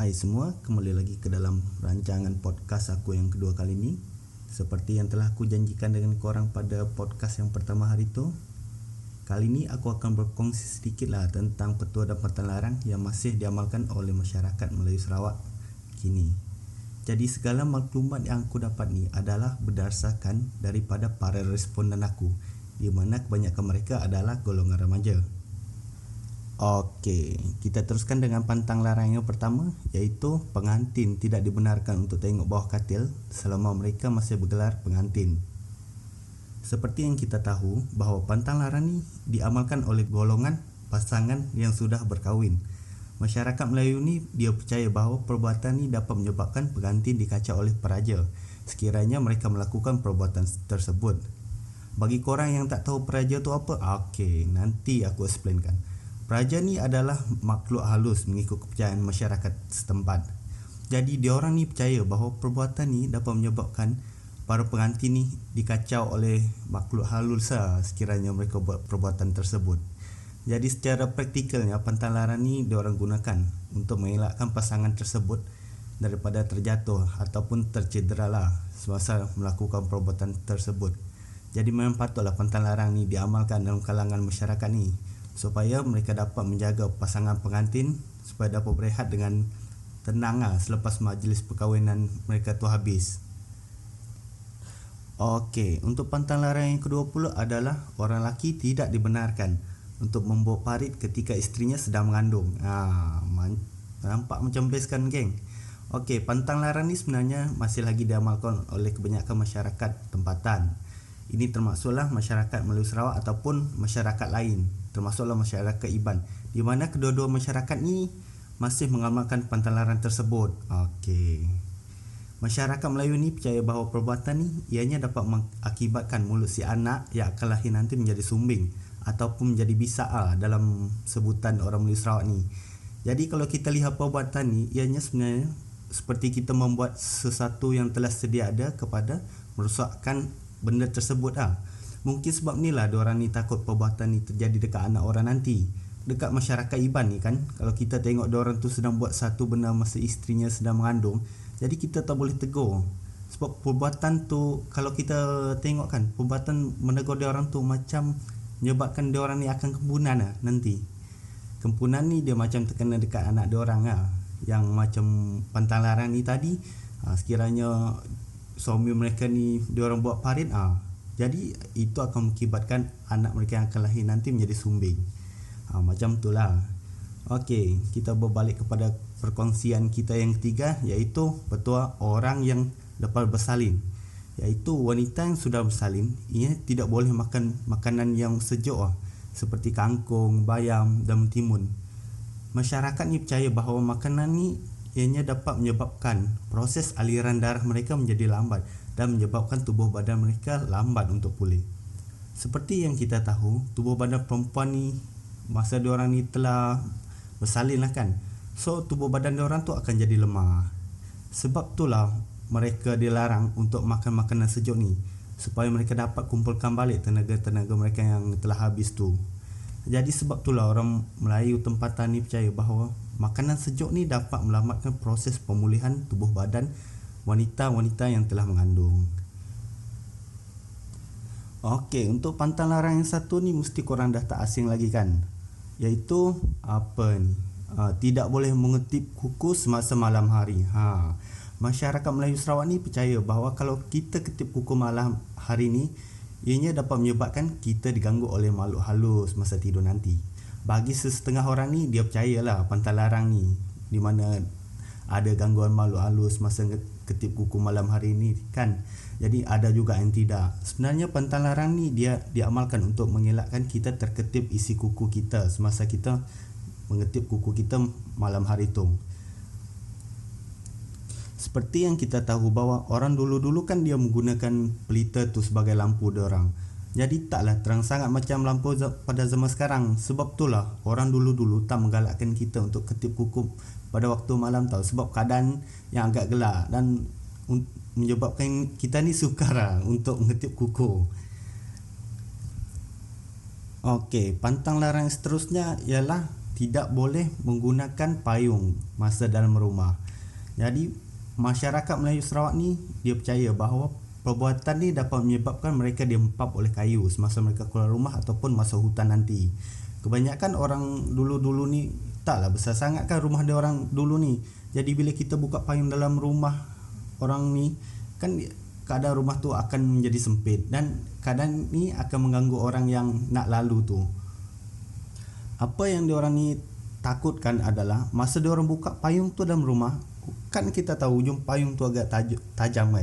Hai semua, kembali lagi ke dalam rancangan podcast aku yang kedua kali ini. Seperti yang telah aku janjikan dengan korang pada podcast yang pertama hari itu, kali ini aku akan berkongsi sedikit lah tentang petua dan pantan larang yang masih diamalkan oleh masyarakat Melayu Sarawak kini. Jadi segala maklumat yang aku dapat ni adalah berdasarkan daripada para responden aku, di mana kebanyakan mereka adalah golongan remaja. Okey, kita teruskan dengan pantang larang yang pertama, iaitu pengantin tidak dibenarkan untuk tengok bawah katil selama mereka masih bergelar pengantin. Seperti yang kita tahu bahawa pantang larang ni diamalkan oleh golongan pasangan yang sudah berkahwin. Masyarakat Melayu ni dia percaya bahawa perbuatan ni dapat menyebabkan pengantin dikacau oleh peraja sekiranya mereka melakukan perbuatan tersebut. Bagi korang yang tak tahu peraja tu apa, okey, nanti aku explainkan. Peraja ni adalah makhluk halus mengikut kepercayaan masyarakat setempat. Jadi diorang ni percaya bahawa perbuatan ni dapat menyebabkan para pengantin ni dikacau oleh makhluk halus sekiranya mereka buat perbuatan tersebut. Jadi secara praktikalnya pantang larang ni diorang gunakan untuk mengelakkan pasangan tersebut daripada terjatuh ataupun tercedera lah semasa melakukan perbuatan tersebut. Jadi memang patutlah pantang larang ni diamalkan dalam kalangan masyarakat ni, supaya mereka dapat menjaga pasangan pengantin supaya dapat berehat dengan tenang selepas majlis perkahwinan mereka tu habis. Okey, untuk pantang larang yang kedua pula adalah orang lelaki tidak dibenarkan untuk membawa parit ketika isterinya sedang mengandung. Nampak macam best kan geng? Okey, pantang larang ni sebenarnya masih lagi diamalkan oleh kebanyakan masyarakat tempatan. Ini termasuklah masyarakat Melayu Sarawak ataupun masyarakat lain, termasuklah masyarakat Iban, di mana kedua-dua masyarakat ni masih mengamalkan pantang larang tersebut. Okey. Masyarakat Melayu ni percaya bahawa perbuatan ni ianya dapat mengakibatkan mulut si anak yang akan lahir nanti menjadi sumbing ataupun menjadi bisak dalam sebutan orang Melayu Sarawak ni. Jadi kalau kita lihat perbuatan ni, ianya sebenarnya seperti kita membuat sesuatu yang telah sedia ada kepada merosakkan benda tersebut. Mungkin sebab inilah diorang ni takut perbuatan ni terjadi dekat anak orang nanti. Dekat masyarakat Iban ni kan, kalau kita tengok diorang tu sedang buat satu benda masa isterinya sedang mengandung, jadi kita tak boleh tegur. Sebab perbuatan tu, kalau kita tengok kan, perbuatan menegur diorang tu macam menyebabkan diorang ni akan kempunan nanti. Kempunan ni dia macam terkena dekat anak diorang yang macam pantang larang ni tadi. Sekiranya suami mereka ni diorang buat parit, jadi itu akan mengakibatkan anak mereka yang akan lahir nanti menjadi sumbing. Macam itulah. Okey, kita berbalik kepada perkongsian kita yang ketiga, iaitu petua orang yang lepas bersalin. Iaitu wanita yang sudah bersalin, ia tidak boleh makan makanan yang sejuk seperti kangkung, bayam dan mentimun. Masyarakat ni percaya bahawa makanan ni ianya dapat menyebabkan proses aliran darah mereka menjadi lambat dan menyebabkan tubuh badan mereka lambat untuk pulih. Seperti yang kita tahu, tubuh badan perempuan ni masa diorang ni telah bersalin lah kan, so tubuh badan diorang tu akan jadi lemah. Sebab itulah mereka dilarang untuk makan makanan sejuk ni, supaya mereka dapat kumpulkan balik tenaga-tenaga mereka yang telah habis tu. Jadi sebab itulah orang Melayu tempatan ni percaya bahawa makanan sejuk ni dapat melambatkan proses pemulihan tubuh badan wanita-wanita yang telah mengandung. Okey, untuk pantang larang yang satu ni mesti korang dah tak asing lagi kan, iaitu apa ni? Tidak boleh mengetip kuku semasa malam hari. Masyarakat Melayu Sarawak ni percaya bahawa kalau kita ketip kuku malam hari ni, ianya dapat menyebabkan kita diganggu oleh makhluk halus masa tidur nanti. Bagi sesetengah orang ni, dia percayalah pantang larang ni, di mana ada gangguan makhluk halus masa ketip kuku malam hari ni kan. Jadi ada juga yang tidak. Sebenarnya pantang larang ni dia diamalkan untuk mengelakkan kita terketip isi kuku kita semasa kita mengetip kuku kita malam hari tu. Seperti yang kita tahu bahawa orang dulu-dulu kan dia menggunakan pelita tu sebagai lampu diorang. Jadi taklah terang sangat macam lampu pada zaman sekarang. Sebab itulah orang dulu-dulu tak menggalakkan kita untuk ketip kuku pada waktu malam tau, sebab keadaan yang agak gelap dan menyebabkan kita ni sukar untuk mengetip kuku. Okey, pantang larang seterusnya ialah tidak boleh menggunakan payung masa dalam rumah. Jadi masyarakat Melayu Sarawak ni dia percaya bahawa perbuatan ni dapat menyebabkan mereka dihempap oleh kayu semasa mereka keluar rumah ataupun masa hutan nanti. Kebanyakan orang dulu-dulu ni taklah besar sangat kan rumah dia orang dulu ni. Jadi bila kita buka payung dalam rumah orang ni kan keadaan rumah tu akan menjadi sempit dan keadaan ni akan mengganggu orang yang nak lalu tu. Apa yang diorang ni takutkan adalah masa diorang buka payung tu dalam rumah, kan kita tahu ujung payung tu agak tajam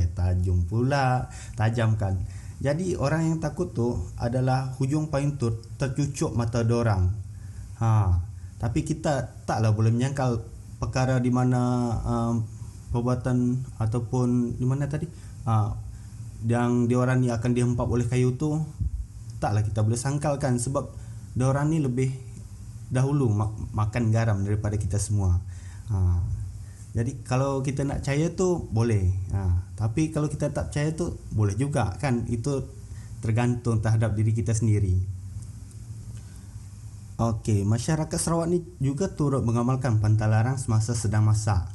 kan. Jadi orang yang takut tu adalah hujung payung tu tercucuk mata diorang. Tapi kita taklah boleh menyangkal perkara di mana perbuatan ataupun di mana tadi yang diorang ni akan dihempap oleh kayu tu, taklah kita boleh sangkalkan sebab diorang ni lebih dahulu makan garam daripada kita semua. Jadi kalau kita nak percaya tu boleh, tapi kalau kita tak percaya tu boleh juga kan, itu tergantung terhadap diri kita sendiri. Okey, masyarakat Sarawak ni juga turut mengamalkan pantang larang semasa sedang masak,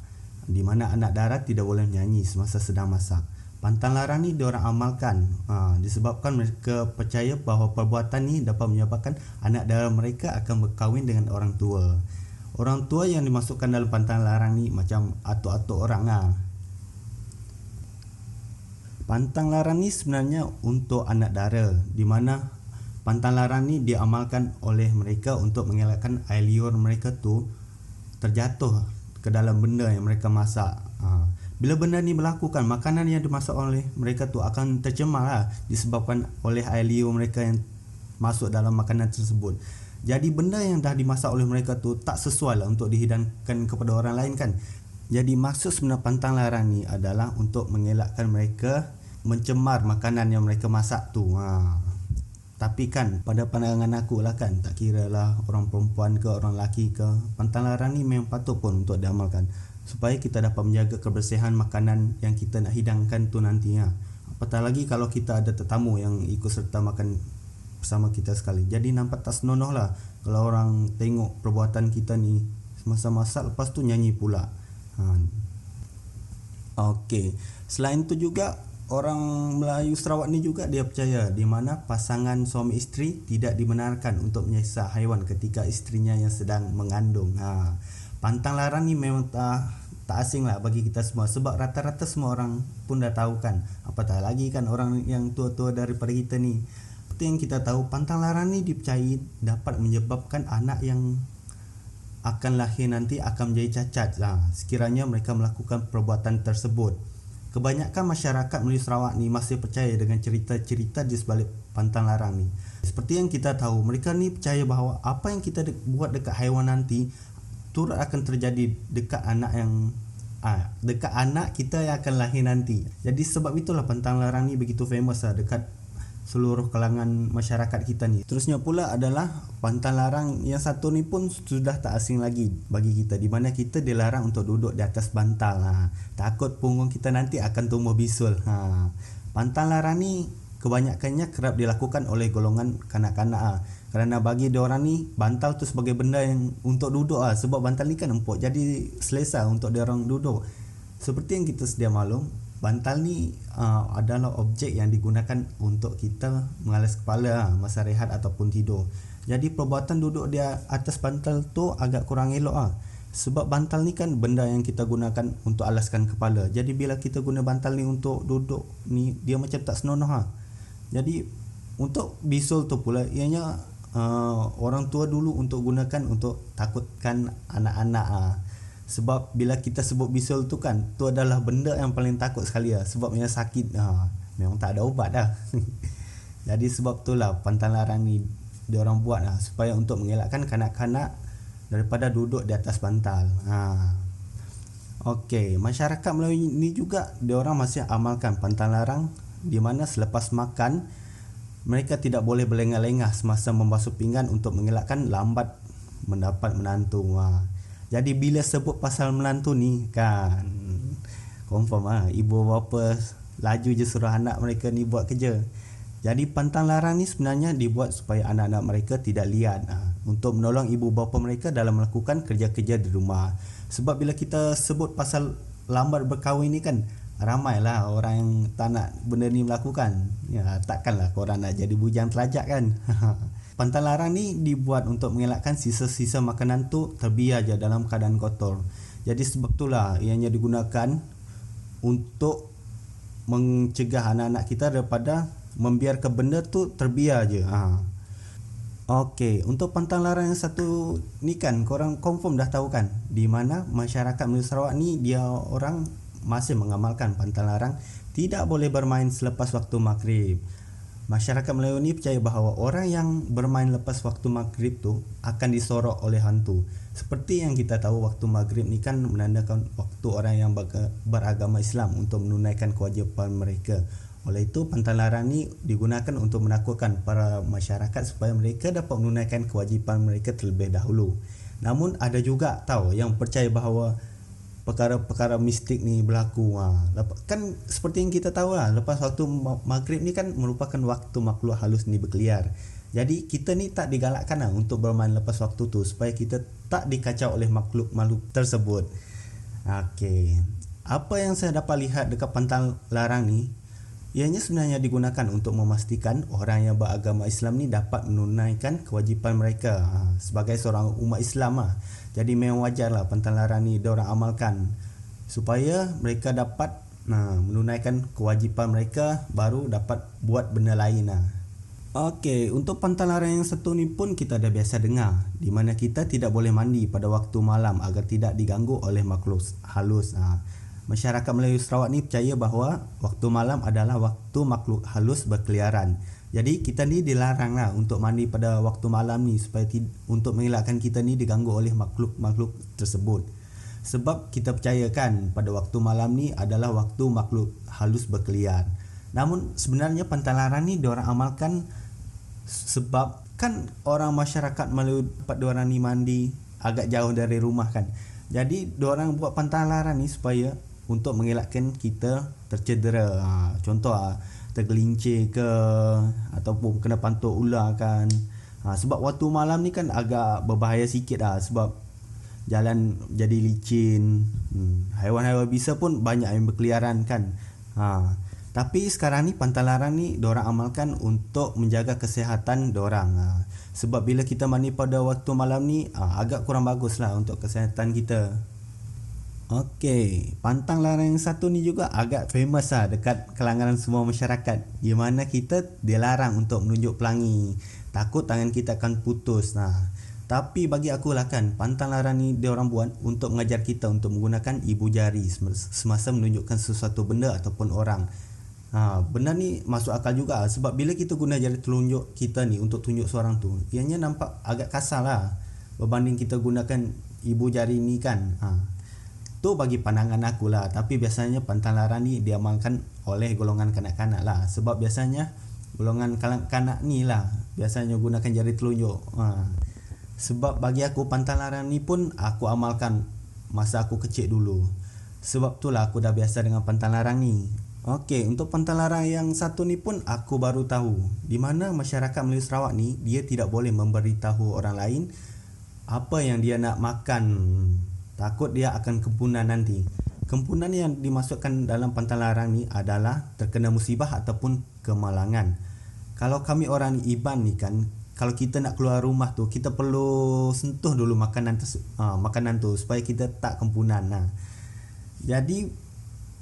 di mana anak dara tidak boleh menyanyi semasa sedang masak. Pantang larang ni diorang amalkan disebabkan mereka percaya bahawa perbuatan ni dapat menyebabkan anak dara mereka akan berkahwin dengan orang tua. Orang tua yang dimasukkan dalam pantang larang ni macam atuk-atuk orang Pantang larang ni sebenarnya untuk anak dara, di mana pantang larang ni diamalkan oleh mereka untuk mengelakkan air liur mereka tu terjatuh ke dalam benda yang mereka masak. Bila benda ni berlaku kan, makanan yang dimasak oleh mereka tu akan tercemar disebabkan oleh air liur mereka yang masuk dalam makanan tersebut. Jadi benda yang dah dimasak oleh mereka tu tak sesuai untuk dihidangkan kepada orang lain kan. Jadi maksud sebenar pantang larang ni adalah untuk mengelakkan mereka mencemar makanan yang mereka masak tu. Tapi kan pada pandangan aku lah kan, tak kira lah orang perempuan ke orang lelaki ke, pantang larang ni memang patut pun untuk diamalkan supaya kita dapat menjaga kebersihan makanan yang kita nak hidangkan tu nanti. Apatah lagi kalau kita ada tetamu yang ikut serta makan bersama kita sekali. Jadi nampak tak senonoh lah kalau orang tengok perbuatan kita ni semasa masak lepas tu nyanyi pula. Okey, selain tu juga orang Melayu Sarawak ni juga dia percaya di mana pasangan suami isteri tidak dibenarkan untuk menyiksa haiwan ketika isterinya yang sedang mengandung. Pantang larang ni memang tak asing lah bagi kita semua sebab rata-rata semua orang pun dah tahu kan. Apatah lagi kan orang yang tua-tua daripada kita ni. Seperti yang kita tahu, pantang larang ni dipercayai dapat menyebabkan anak yang akan lahir nanti akan menjadi cacat sekiranya mereka melakukan perbuatan tersebut. Kebanyakan masyarakat Melayu Sarawak ni masih percaya dengan cerita-cerita di sebalik pantang larang ni. Seperti yang kita tahu, mereka ni percaya bahawa apa yang kita buat dekat haiwan nanti turut akan terjadi dekat anak kita yang akan lahir nanti. Jadi sebab itulah pantang larang ni begitu famous dekat seluruh kalangan masyarakat kita ni. Terusnya pula adalah pantang larang yang satu ni pun sudah tak asing lagi bagi kita, di mana kita dilarang untuk duduk di atas bantal. Takut punggung kita nanti akan tumbuh bisul. Pantang larang ni kebanyakannya kerap dilakukan oleh golongan kanak-kanak kerana bagi diorang ni bantal tu sebagai benda yang untuk duduk sebab bantal ni kan empuk, jadi selesa untuk diorang duduk. Seperti yang kita sedia maklum, bantal ni adalah objek yang digunakan untuk kita mengalas kepala masa rehat ataupun tidur. Jadi perbuatan duduk di atas bantal tu agak kurang elok sebab bantal ni kan benda yang kita gunakan untuk alaskan kepala. Jadi bila kita guna bantal ni untuk duduk ni, dia macam tak senonoh. Jadi untuk bisul tu pula ianya orang tua dulu untuk gunakan untuk takutkan anak-anak sebab bila kita sebut bisul tu kan, tu adalah benda yang paling takut sekali sebab yang sakit memang tak ada ubat Jadi sebab itulah pantang larang ni diorang buat supaya untuk mengelakkan kanak-kanak daripada duduk di atas bantal. Okey, masyarakat Melayu ni juga diorang masih amalkan pantang larang di mana selepas makan mereka tidak boleh berlengah-lengah semasa membasuh pinggan untuk mengelakkan lambat mendapat menantu. Jadi bila sebut pasal menantu ni kan, confirm ibu bapa laju je suruh anak mereka ni buat kerja. Jadi pantang larang ni sebenarnya dibuat supaya anak-anak mereka tidak liat. untuk menolong ibu bapa mereka dalam melakukan kerja-kerja di rumah. Sebab bila kita sebut pasal lambat berkahwin ni kan, ramailah orang yang tak nak benda ni melakukan. Ya, takkanlah korang nak jadi bujang telajak kan. Pantai larang ni dibuat untuk mengelakkan sisa-sisa makanan tu terbiar je dalam keadaan kotor. Jadi sebab itulah ianya digunakan untuk mencegah anak-anak kita daripada membiarkan benda tu terbiar je. Okey, untuk pantang larang yang satu ni kan korang confirm dah tahu kan, di mana masyarakat Melayu Sarawak ni dia orang masih mengamalkan pantang larang tidak boleh bermain selepas waktu maghrib. Masyarakat Melayu ni percaya bahawa orang yang bermain lepas waktu maghrib tu akan disorok oleh hantu. Seperti yang kita tahu, waktu maghrib ni kan menandakan waktu orang yang beragama Islam untuk menunaikan kewajipan mereka. Oleh itu pantang larang ni digunakan untuk menakutkan para masyarakat supaya mereka dapat menunaikan kewajipan mereka terlebih dahulu. Namun ada juga tahu yang percaya bahawa perkara-perkara mistik ni berlaku. Kan seperti yang kita tahu lah, lepas waktu maghrib ni kan merupakan waktu makhluk halus ni berkeliar. Jadi kita ni tak digalakkan lah untuk bermain lepas waktu tu supaya kita tak dikacau oleh makhluk-makhluk tersebut. Okey, apa yang saya dapat lihat dekat pantang larang ni, ianya sebenarnya digunakan untuk memastikan orang yang beragama Islam ni dapat menunaikan kewajipan mereka sebagai seorang umat Islam lah. Jadi memang wajar lah pantang larang ni diorang amalkan supaya mereka dapat menunaikan kewajipan mereka, baru dapat buat benda lain lah. Okey, untuk pantang larang yang satu ni pun kita dah biasa dengar, di mana kita tidak boleh mandi pada waktu malam agar tidak diganggu oleh makhluk halus. Masyarakat Melayu Sarawak ni percaya bahawa waktu malam adalah waktu makhluk halus berkeliaran. Jadi kita ni dilarang lah untuk mandi pada waktu malam ni supaya untuk mengelakkan kita ni diganggu oleh makhluk-makhluk tersebut. Sebab kita percaya kan pada waktu malam ni adalah waktu makhluk halus berkeliar. Namun sebenarnya pantang larang ni diorang amalkan sebab kan orang masyarakat Melayu tempat diorang ni mandi agak jauh dari rumah kan. Jadi diorang buat pantang larang ni supaya untuk mengelakkan kita tercedera. Contoh tergelincir ke ataupun kena pantuk ular kan. Sebab waktu malam ni kan agak berbahaya sikit sebab jalan jadi licin. Haiwan-haiwan bisa pun banyak yang berkeliaran kan. Tapi sekarang ni pantang larang ni diorang amalkan untuk menjaga kesihatan diorang. Sebab bila kita mandi pada waktu malam ni agak kurang bagus lah untuk kesihatan kita. Okey, pantang larang yang satu ni juga agak famous dekat kalangan semua masyarakat, di mana kita dilarang untuk menunjuk pelangi, takut tangan kita akan putus. Tapi bagi aku lah kan, pantang larang ni diorang buat untuk mengajar kita untuk menggunakan ibu jari semasa menunjukkan sesuatu benda ataupun orang. Benda ni masuk akal juga sebab bila kita guna jari telunjuk kita ni untuk tunjuk seorang tu, ianya nampak agak kasar lah berbanding kita gunakan ibu jari ni kan. Tu bagi pandangan aku lah. Tapi biasanya pantang larang ni diamalkan oleh golongan kanak-kanak lah. Sebab biasanya golongan kanak-kanak ni lah biasanya gunakan jari telunjuk. Sebab bagi aku pantang larang ni pun aku amalkan masa aku kecil dulu. Sebab tu lah aku dah biasa dengan pantang larang ni. Okey, untuk pantang larang yang satu ni pun aku baru tahu, di mana masyarakat Melayu Sarawak ni dia tidak boleh memberitahu orang lain apa yang dia nak makan. Takut dia akan kempunan nanti. Kempunan yang dimasukkan dalam pantang larang ni adalah terkena musibah ataupun kemalangan. Kalau kami orang Iban ni kan, kalau kita nak keluar rumah tu, kita perlu sentuh dulu makanan tu supaya kita tak kempunan. Jadi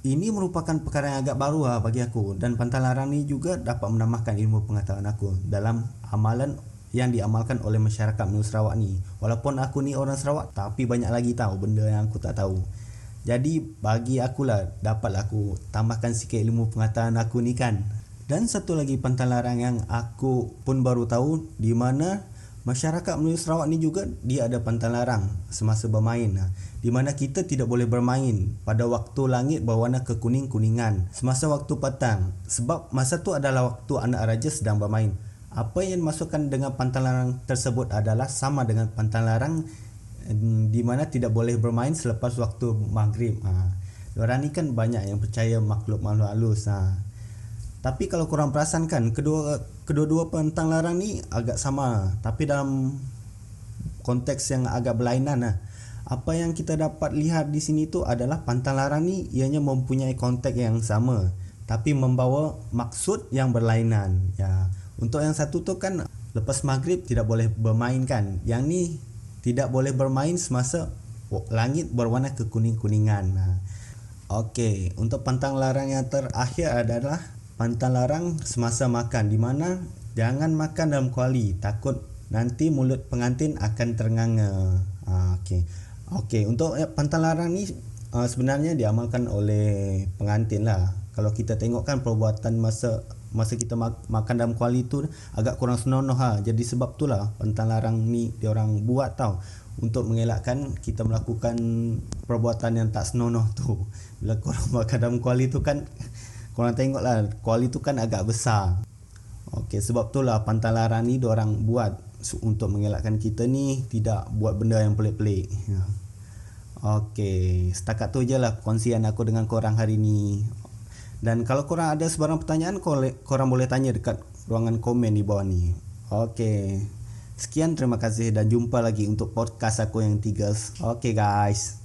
ini merupakan perkara yang agak baru bagi aku, dan pantang larang ni juga dapat menambahkan ilmu pengetahuan aku dalam amalan yang diamalkan oleh masyarakat Melayu Sarawak ni. Walaupun aku ni orang Sarawak, tapi banyak lagi tahu benda yang aku tak tahu. Jadi bagi akulah dapatlah aku tambahkan sikit ilmu pengetahuan aku ni kan. Dan satu lagi pantang larang yang aku pun baru tahu, di mana masyarakat Melayu Sarawak ni juga dia ada pantang larang semasa bermain. Di mana kita tidak boleh bermain pada waktu langit berwarna kekuning-kuningan semasa waktu petang. Sebab masa tu adalah waktu anak raja sedang bermain. Apa yang dimasukkan dengan pantang larang tersebut adalah sama dengan pantang larang di mana tidak boleh bermain selepas waktu maghrib. Diorang ni kan banyak yang percaya makhluk-makhluk halus. Tapi kalau korang perasan kan, kedua-dua pantang larang ni agak sama. Tapi dalam konteks yang agak berlainan lah. Apa yang kita dapat lihat di sini tu adalah pantang larang ni ianya mempunyai konteks yang sama tapi membawa maksud yang berlainan. Ya, untuk yang satu tu kan lepas maghrib tidak boleh bermain kan. Yang ni tidak boleh bermain semasa langit berwarna kekuning-kuningan. Okey, untuk pantang larang yang terakhir adalah pantang larang semasa makan, di mana jangan makan dalam kuali, takut nanti mulut pengantin akan ternganga. Okey, untuk pantang larang ni sebenarnya diamalkan oleh pengantin lah. Kalau kita tengok kan perbuatan masa kita makan dalam kuali tu agak kurang senonoh ha. Jadi sebab itulah pantang larang ni diorang buat tau, untuk mengelakkan kita melakukan perbuatan yang tak senonoh tu. Bila korang makan dalam kuali tu kan, korang tengoklah kuali tu kan agak besar. Okey, sebab itulah pantang larang ni diorang buat untuk mengelakkan kita ni tidak buat benda yang pelik-pelik. Okey, setakat tu je lah kongsian aku dengan korang hari ni. Dan kalau korang ada sebarang pertanyaan, korang boleh tanya dekat ruangan komen di bawah ni. Okey, sekian, terima kasih dan jumpa lagi untuk podcast aku yang 3. Okey guys.